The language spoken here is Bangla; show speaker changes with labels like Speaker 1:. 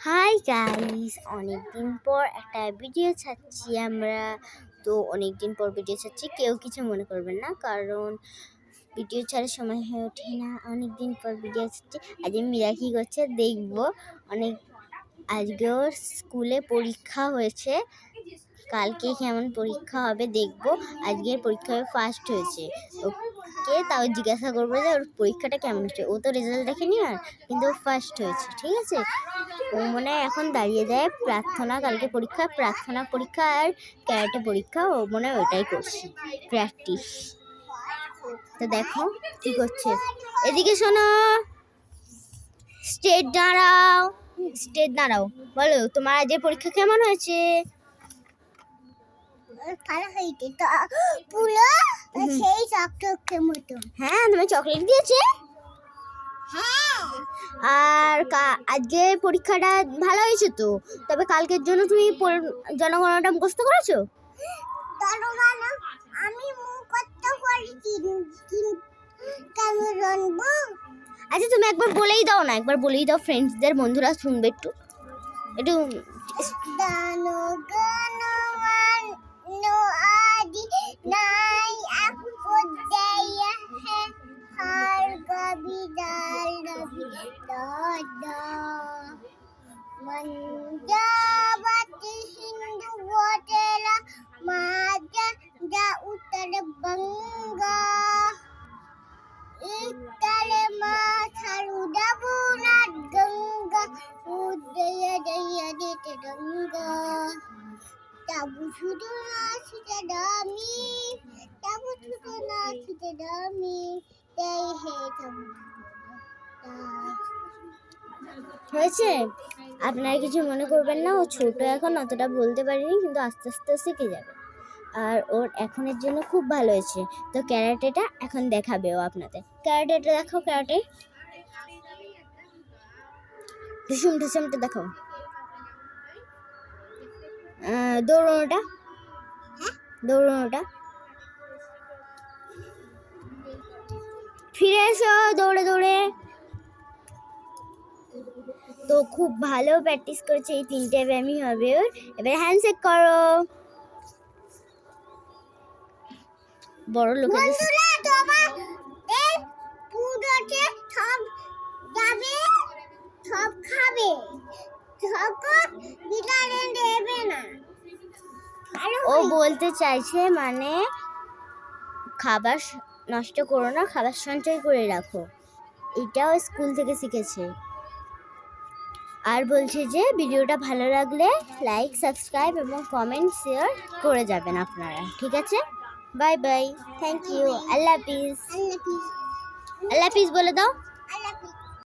Speaker 1: হাই গাইস, অনেকদিন পর একটা ভিডিও ছাড়ছি আমরা। তো অনেকদিন পর ভিডিও ছাড়ছি, কেউ কিছু মনে করবেন না, কারণ ভিডিও ছাড়ার সময় হয়ে ওঠে না। অনেকদিন পর ভিডিও ছাড়ছি। আজ মীরা কী করছে দেখবো। আজকে ওর স্কুলে পরীক্ষা হয়েছে, কালকে কেমন পরীক্ষা হবে দেখবো। আজকের পরীক্ষায় ফার্স্ট হয়েছে, ওকে তাও জিজ্ঞাসা করবো যে ওর পরীক্ষাটা কেমন হচ্ছে। ও তো রেজাল্ট দেখেনি, আর কিন্তু ফার্স্ট হয়েছে, ঠিক আছে। ও মনে হয় এখন দাঁড়িয়ে যায় প্রার্থনা, কালকে প্রার্থনা পরীক্ষা আর ক্যারাটে পরীক্ষা, ও মনে হয় ওটাই করছে, প্র্যাকটিস। তো দেখো কি করছে। এদিকে শোনো, স্টেট দাঁড়াও, বলো তোমার আজকে পরীক্ষা কেমন হয়েছে? সেই চকচকের মতো। হ্যাঁ, তুমি চকলেট দিয়েছে। আর আজকে পরীক্ষাটা ভালো হয়েছে তো। তবে কালকের জন্য তুমি জনগণনাটা মুখস্থ করেছো? আমি মুখস্থ করেছি। আচ্ছা তুমি একবার বলেই দাও না, একবার বলেই দাও, ফ্রেন্ডসদের, বন্ধুরা শুনবে একটু একটু। Manjabati Hindu Watela Maja da Uttara Banga Itale Matharuda Bunat Ganga Udaya Daya Dita Ganga Tabu Suduna Sita Dami Tabu Suduna Sita Dami They hate হয়েছে। আপনারা কিছু মনে করবেন না, ও ছোট এখন, অতটা বলতে পারিনি, কিন্তু আস্তে আস্তে শিখে যাবে। আর ওর এখনের জন্য খুব ভালো হয়েছে। তো ক্যারাটেটা এখন দেখাবে ও আপনাদের। ক্যারাটেটা দেখাও, ক্যারাটে ঠুসুমটা দেখাও। দৌড়ানোটা ফিরে এসো দৌড়ে দৌড়ে। তো খুব ভালো প্র্যাকটিস করেছে, এই 3টে ব্যায়ামই হবে ওর। এবার হ্যান্ডশেক করো। বড় লোকের সব খাবে, ও বলতে চাইছে মানে খাবার নষ্ট করো না, খাবার সঞ্চয় করে রাখো। এটাও স্কুল থেকে শিখেছে। আর বলছে যে ভিডিওটা ভালো লাগলে লাইক, সাবস্ক্রাইব এবং কমেন্ট শেয়ার করে যাবেন আপনারা, ঠিক আছে। বাই বাই, থ্যাংক ইউ, আল্লাহ হাফিজ। আল্লাহ হাফিজ বলে দাও।